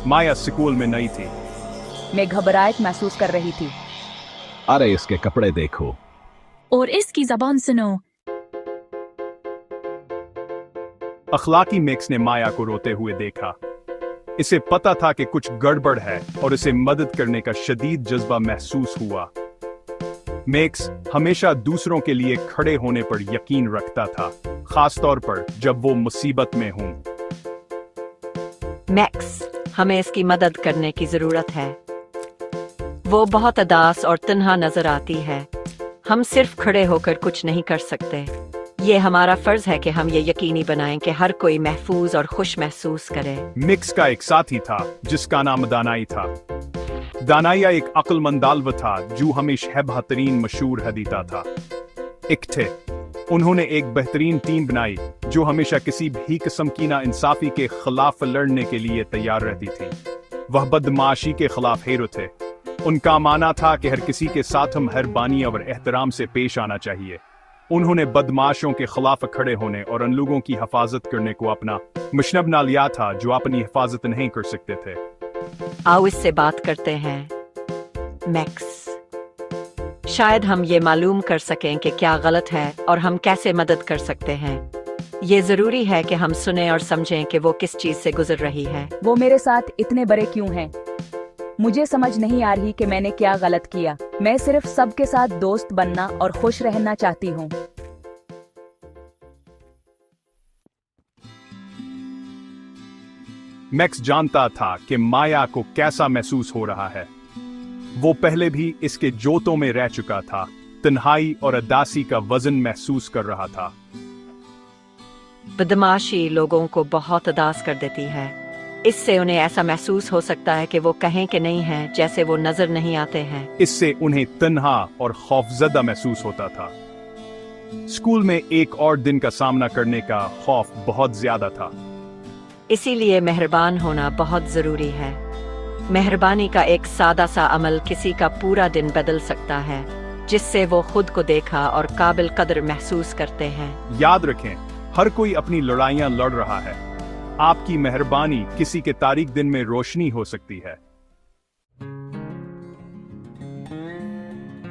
माया school में नई थी। मैं घबराहट महसूस कर रही थी। अरे इसके कपड़े देखो। और इसकी ज़बान सुनो। अखलाकी मैक्स ने माया को रोते हुए देखा। इसे पता था कि कुछ गड़बड़ है और इसे मदद करने का शदीद जज्बा महसूस हुआ। मैक्स हमेशा दूसरों के लिए खड़े होने पर यकीन रखता था, खासतौर पर जब वो मुसीबत में हों। मैक्स, हमें इसकी मदद करने की जरूरत है। वो बहुत उदास और तन्हा नजर आती है। हम सिर्फ खड़े होकर कुछ नहीं कर सकते। ये हमारा फर्ज है कि हम ये यकीनी बनाएं कि हर कोई महफूज और खुश महसूस करे। मैक्स का एक साथी था जिसका नाम दानाई था। दानाया एक अक्लमंद दालव था जो हमेशा बेहतरीन मशहूर हदीता था। एक थे उन्होंने एक बेहतरीन टीम बनाई जो हमेशा किसी भी किस्म की नाइंसाफी के खिलाफ लड़ने के लिए तैयार रहती थी। वह बदमाशी के खिलाफ हीरो थे। उनका मानना था कि हर किसी के साथ मेहरबानी और एहतराम से पेश आना चाहिए। उन्होंने बदमाशों के खिलाफ खड़े होने और उन लोगों की हिफाजत करने को अपना मिशन बना लिया था जो अपनी हिफाजत नहीं कर सकते थे। आओ इससे बात करते हैं। मैक्स, शायद हम ये मालूम कर सकें कि क्या गलत है और हम कैसे मदद कर सकते हैं। ये जरूरी है कि हम सुने और समझें कि वो किस चीज से गुजर रही है। वो मेरे साथ इतने बड़े क्यों हैं? मुझे समझ नहीं आ रही कि मैंने क्या गलत किया। मैं सिर्फ सबके साथ दोस्त बनना और खुश रहना चाहती हूँ। मैक्स जानता था कि माया को कैसा महसूस हो रहा है। वो पहले भी इसके जोतों में रह चुका था। तन्हाई और उदासी का वजन महसूस कर रहा था। बदमाशी लोगों को बहुत उदास कर देती है। इससे उन्हें ऐसा महसूस हो सकता है कि वो कहीं के नहीं हैं, जैसे वो नजर नहीं आते हैं। इससे उन्हें तन्हा और खौफजदा महसूस होता था। स्कूल में एक और दिन का सामना करने का खौफ बहुत ज्यादा था। इसीलिए मेहरबान होना बहुत जरूरी है। मेहरबानी का एक सादा सा अमल किसी का पूरा दिन बदल सकता है, जिससे वो खुद को देखा और काबिल कदर महसूस करते हैं। याद रखें, हर कोई अपनी लड़ाइयां लड़ रहा है। आपकी मेहरबानी किसी के तारीख दिन में रोशनी हो सकती है।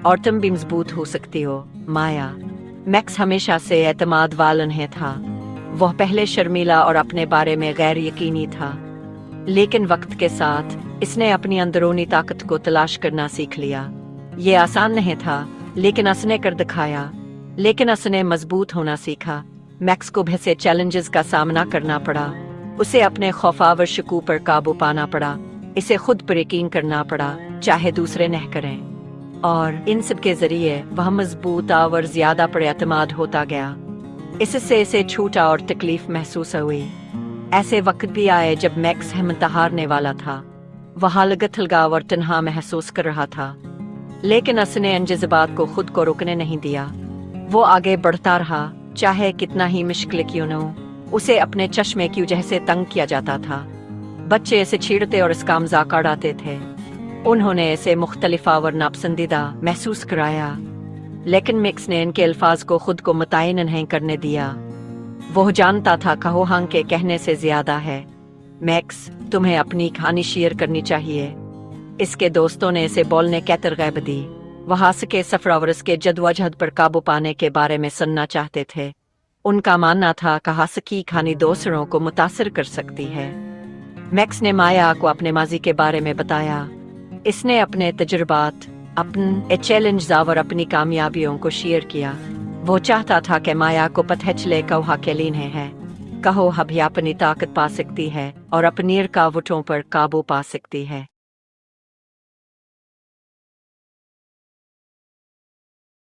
और तुम भी मजबूत हो सकती हो, माया। मैक्स हमेशा से एतमाद वाला नहीं था। वह पहले शर्मीला और अपने बारे में गैर यकीनी था, लेकिन वक्त के साथ इसने अपनी अंदरूनी ताकत को तलाश करना सीख लिया। ये आसान नहीं था, लेकिन उसने कर दिखाया। लेकिन उसने मजबूत होना सीखा। मैक्स को भैसे चैलेंजेस का सामना करना पड़ा। उसे अपने खौफावर शकू पर काबू पाना पड़ा। इसे खुद पर यकीन करना पड़ा, चाहे दूसरे न करें। और इन सब के जरिए वह मजबूत और ज्यादा पर एतमाद होता गया। इससे इसे छूटा और तकलीफ महसूस हुई। ऐसे वक्त भी आए जब मैक्स हिम्मत हारने वाला था। वह लगत हलगाव और तन्हा महसूस कर रहा था, लेकिन उसने इन जज्बात को खुद को रोकने नहीं दिया। वो आगे बढ़ता रहा, चाहे कितना ही मुश्किल क्यों न हो। उसे अपने चश्मे की वजह से तंग किया जाता था। बच्चे इसे छेड़ते और इसका मजाक उड़ाते थे। उन्होंने इसे मुख्तलिफ और नापसंदीदा महसूस कराया, लेकिन मैक्स ने इनके अल्फाज को खुद को मुतय्यन नहीं करने दिया। वो जानता था कहो हाँ के कहने से ज्यादा है। मैक्स, तुम्हें अपनी कहानी शेयर करनी चाहिए। इसके दोस्तों ने इसे बोलने की तरगीब दी। वह के सफर के जद्दोजहद पर काबू पाने के बारे में सुनना चाहते थे। उनका मानना था कि हंस की कहानी दूसरों को मुतासिर कर सकती है। मैक्स ने माया को अपने माजी के बारे में बताया। इसने अपने तजुर्बात, अपने चैलेंज और अपनी कामयाबियों को शेयर किया। वो चाहता था कि माया को पता चले कहो अकेली नहीं है, कहो अभी अपनी ताकत पा सकती है और अपनी रुकावटों पर काबू पा सकती है।